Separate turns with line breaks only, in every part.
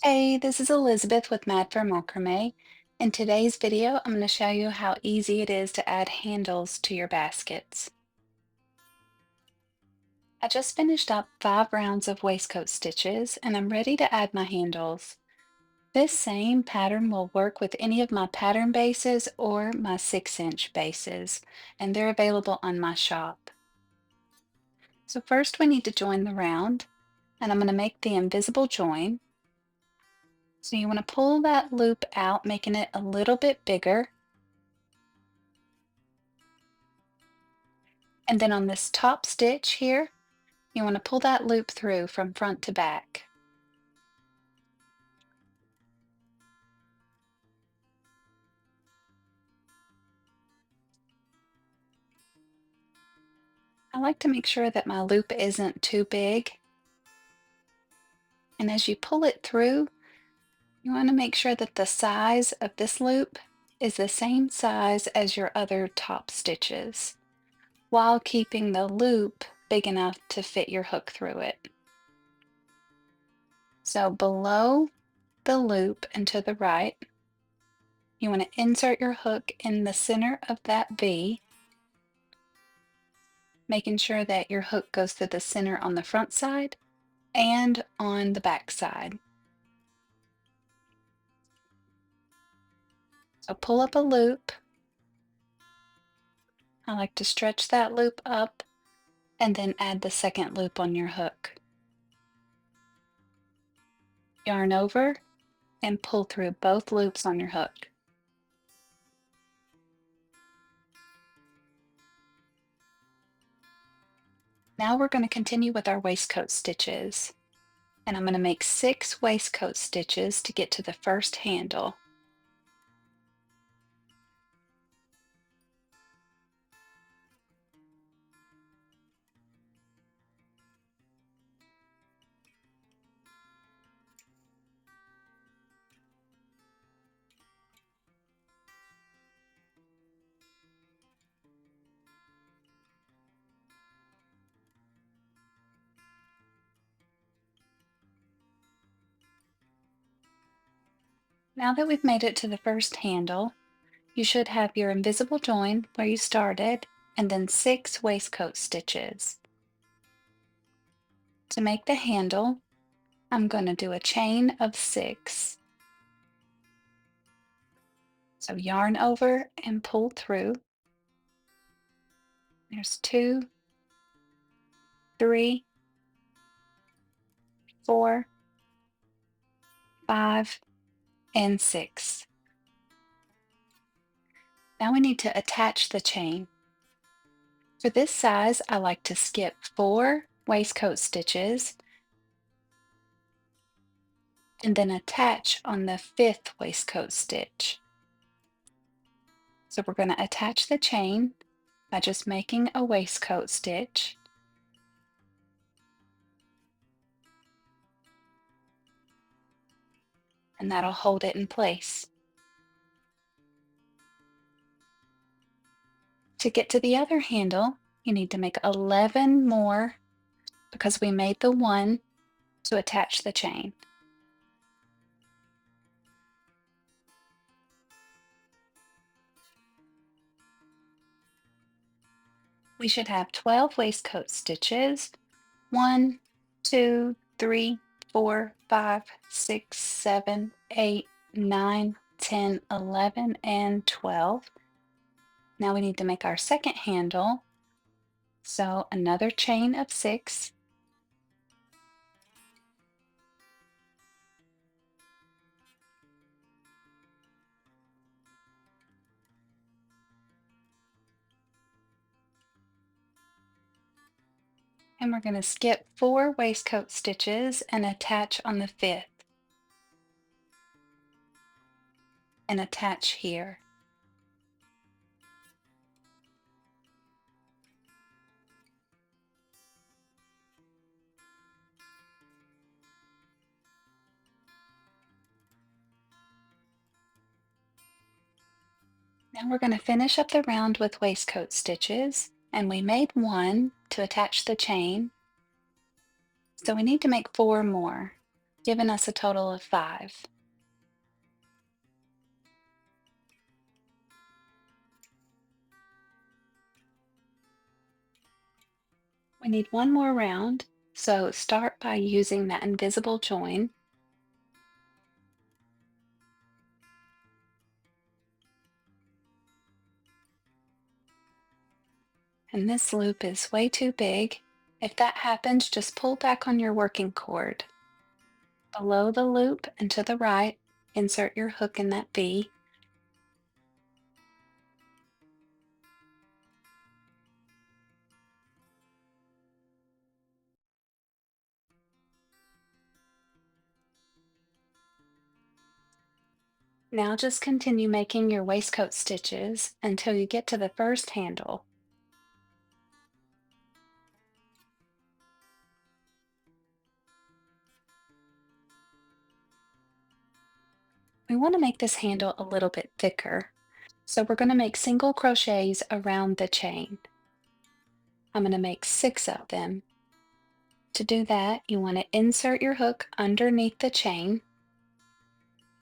Hey, this is Elizabeth with Mad for Macrame. In today's video, I'm going to show you how easy it is to add handles to your baskets. I just finished up 5 rounds of waistcoat stitches and I'm ready to add my handles. This same pattern will work with any of my pattern bases or my 6-inch bases, and they're available on my shop. So first we need to join the round, and I'm going to make the invisible join. So you want to pull that loop out, making it a little bit bigger. And then on this top stitch here, you want to pull that loop through from front to back. I like to make sure that my loop isn't too big. And as you pull it through, you want to make sure that the size of this loop is the same size as your other top stitches, while keeping the loop big enough to fit your hook through it. So below the loop and to the right, you want to insert your hook in the center of that V, making sure that your hook goes to the center on the front side and on the back side. So pull up a loop. I like to stretch that loop up and then add the second loop on your hook. Yarn over and pull through both loops on your hook. Now we're going to continue with our waistcoat stitches, and I'm going to make 6 waistcoat stitches to get to the first handle. Now that we've made it to the first handle, you should have your invisible join where you started and then 6 waistcoat stitches. To make the handle, I'm going to do a chain of 6. So yarn over and pull through. There's 2, 3, 4, 5, and 6. Now we need to attach the chain. For this size, I like to skip 4 waistcoat stitches and then attach on the 5th waistcoat stitch. So we're going to attach the chain by just making a waistcoat stitch. And that'll hold it in place. To get to the other handle, you need to make 11 more because we made the one to attach the chain. We should have 12 waistcoat stitches. 1, 2, 3, 4, 5, 6, 7, 8, 9, 10, 11, and 12. Now we need to make our second handle. So another chain of 6. And we're going to skip 4 waistcoat stitches and attach on the 5th. And attach here. Now we're going to finish up the round with waistcoat stitches, and we made 1 to attach the chain, so we need to make 4 more. giving us a total of 5. We need one more round, so start by using that invisible join. And this loop is way too big. If that happens, just pull back on your working cord. Below the loop and to the right, insert your hook in that V. Now just continue making your waistcoat stitches until you get to the first handle. We want to make this handle a little bit thicker, so we're going to make single crochets around the chain. I'm going to make 6 of them. To do that, you want to insert your hook underneath the chain,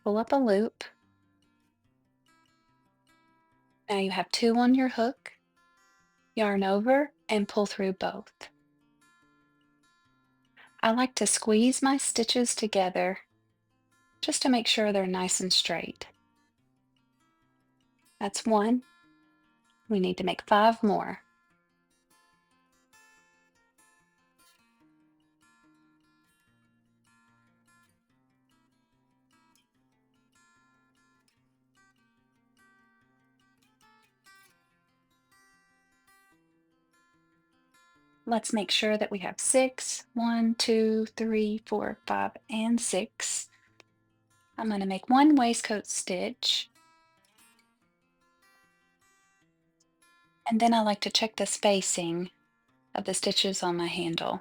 pull up a loop. Now you have 2 on your hook, yarn over, and pull through both. I like to squeeze my stitches together just to make sure they're nice and straight. That's 1. We need to make 5 more. Let's make sure that we have 6. 1, 2, 3, 4, 5, and 6. I'm going to make 1 waistcoat stitch, and then I like to check the spacing of the stitches on my handle.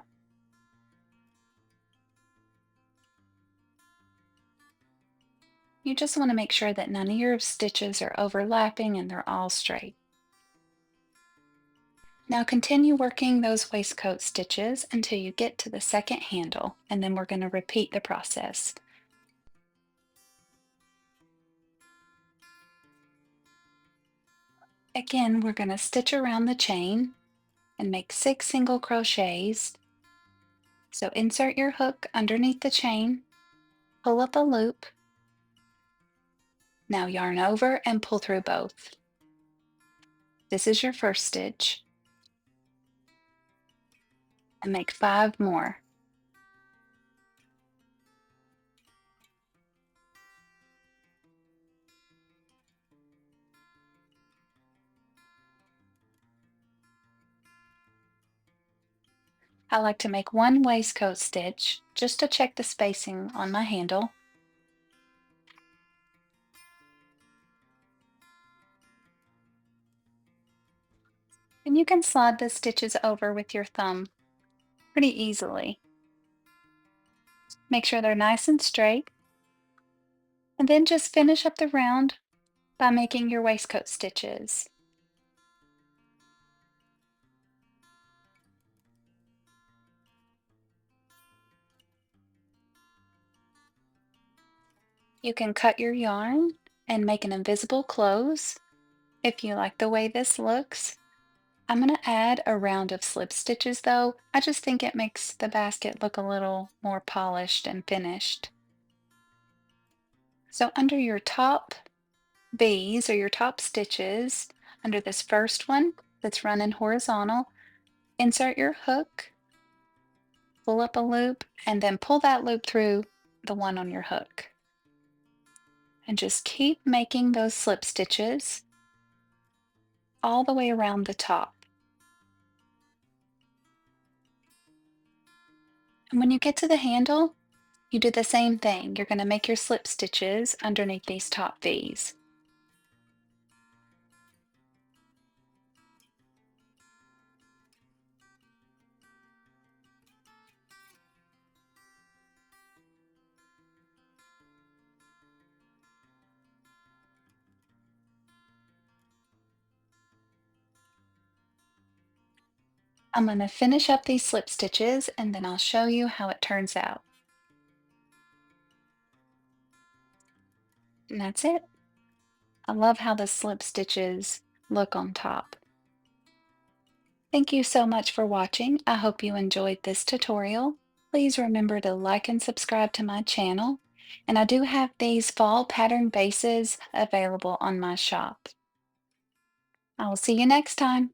You just want to make sure that none of your stitches are overlapping and they're all straight. Now continue working those waistcoat stitches until you get to the second handle, and then we're going to repeat the process. Again, we're going to stitch around the chain and make 6 single crochets. So insert your hook underneath the chain, pull up a loop. Now yarn over and pull through both. This is your first stitch, and make 5 more. I like to make 1 waistcoat stitch just to check the spacing on my handle. And you can slide the stitches over with your thumb pretty easily. Make sure they're nice and straight, and then just finish up the round by making your waistcoat stitches. You can cut your yarn and make an invisible close if you like the way this looks. I'm going to add a round of slip stitches though. I just think it makes the basket look a little more polished and finished. So under your top V's or your top stitches, under this first one that's running horizontal, insert your hook, pull up a loop, and then pull that loop through the one on your hook. And just keep making those slip stitches all the way around the top. And when you get to the handle, you do the same thing. You're going to make your slip stitches underneath these top V's. I'm going to finish up these slip stitches and then I'll show you how it turns out. And that's it. I love how the slip stitches look on top. Thank you so much for watching. I hope you enjoyed this tutorial. Please remember to like and subscribe to my channel. And I do have these fall pattern bases available on my shop. I will see you next time.